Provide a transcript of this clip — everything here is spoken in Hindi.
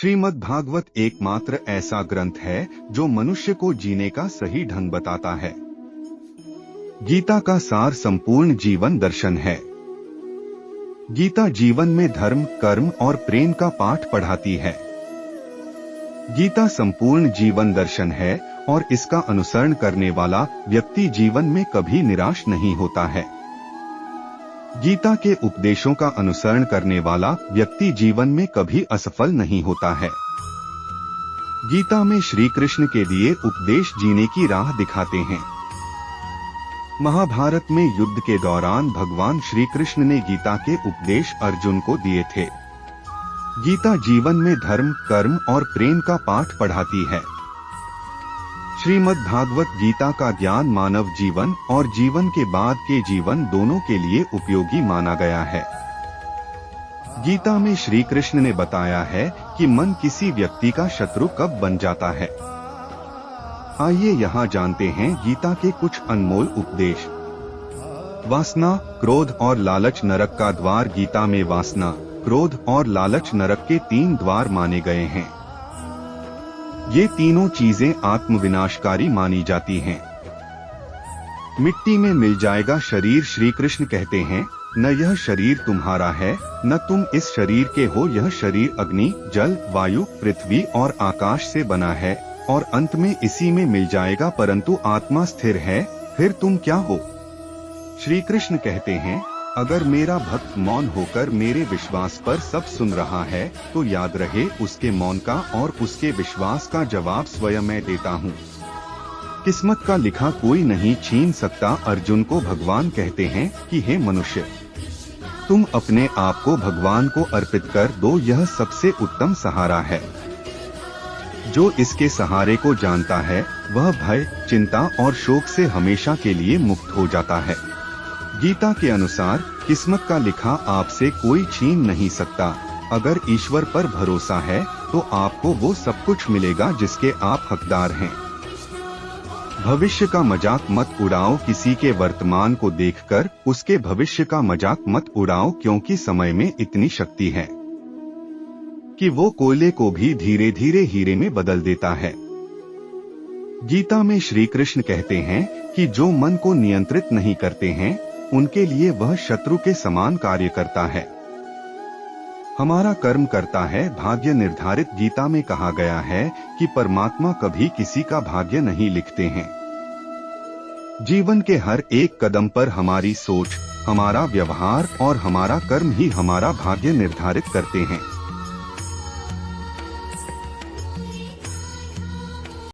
श्रीमद् भागवत एकमात्र ऐसा ग्रंथ है जो मनुष्य को जीने का सही ढंग बताता है। गीता का सार संपूर्ण जीवन दर्शन है। गीता जीवन में धर्म, कर्म और प्रेम का पाठ पढ़ाती है। गीता संपूर्ण जीवन दर्शन है और इसका अनुसरण करने वाला व्यक्ति जीवन में कभी निराश नहीं होता है। गीता के उपदेशों का अनुसरण करने वाला व्यक्ति जीवन में कभी असफल नहीं होता है। गीता में श्री कृष्ण के दिए उपदेश जीने की राह दिखाते हैं। महाभारत में युद्ध के दौरान भगवान श्री कृष्ण ने गीता के उपदेश अर्जुन को दिए थे। गीता जीवन में धर्म, कर्म और प्रेम का पाठ पढ़ाती है। श्रीमद् भागवत गीता का ज्ञान मानव जीवन और जीवन के बाद के जीवन दोनों के लिए उपयोगी माना गया है। गीता में श्री कृष्ण ने बताया है कि मन किसी व्यक्ति का शत्रु कब बन जाता है। आइए यहाँ जानते हैं गीता के कुछ अनमोल उपदेश। वासना, क्रोध और लालच नरक का द्वार। गीता में वासना, क्रोध और लालच नरक के 3 द्वार माने गए हैं। ये तीनों चीजें आत्मविनाशकारी मानी जाती हैं। मिट्टी में मिल जाएगा शरीर। श्री कृष्ण कहते हैं, न यह शरीर तुम्हारा है, न तुम इस शरीर के हो। यह शरीर अग्नि, जल, वायु, पृथ्वी और आकाश से बना है और अंत में इसी में मिल जाएगा, परंतु आत्मा स्थिर है। फिर तुम क्या हो? श्री कृष्ण कहते हैं, अगर मेरा भक्त मौन होकर मेरे विश्वास पर सब सुन रहा है तो याद रहे उसके मौन का और उसके विश्वास का जवाब स्वयं मैं देता हूँ। किस्मत का लिखा कोई नहीं छीन सकता। अर्जुन को भगवान कहते हैं कि हे मनुष्य, तुम अपने आप को भगवान को अर्पित कर दो। यह सबसे उत्तम सहारा है। जो इसके सहारे को जानता है वह भय, चिंता और शोक से हमेशा के लिए मुक्त हो जाता है। गीता के अनुसार किस्मत का लिखा आपसे कोई छीन नहीं सकता। अगर ईश्वर पर भरोसा है तो आपको वो सब कुछ मिलेगा जिसके आप हकदार हैं। भविष्य का मजाक मत उड़ाओ। किसी के वर्तमान को देखकर उसके भविष्य का मजाक मत उड़ाओ, क्योंकि समय में इतनी शक्ति है कि वो कोयले को भी धीरे धीरे हीरे में बदल देता है। गीता में श्री कृष्ण कहते हैं कि जो मन को नियंत्रित नहीं करते हैं उनके लिए वह शत्रु के समान कार्य करता है। हमारा कर्म करता है भाग्य निर्धारित। गीता में कहा गया है कि परमात्मा कभी किसी का भाग्य नहीं लिखते हैं। जीवन के हर एक कदम पर हमारी सोच, हमारा व्यवहार और हमारा कर्म ही हमारा भाग्य निर्धारित करते हैं।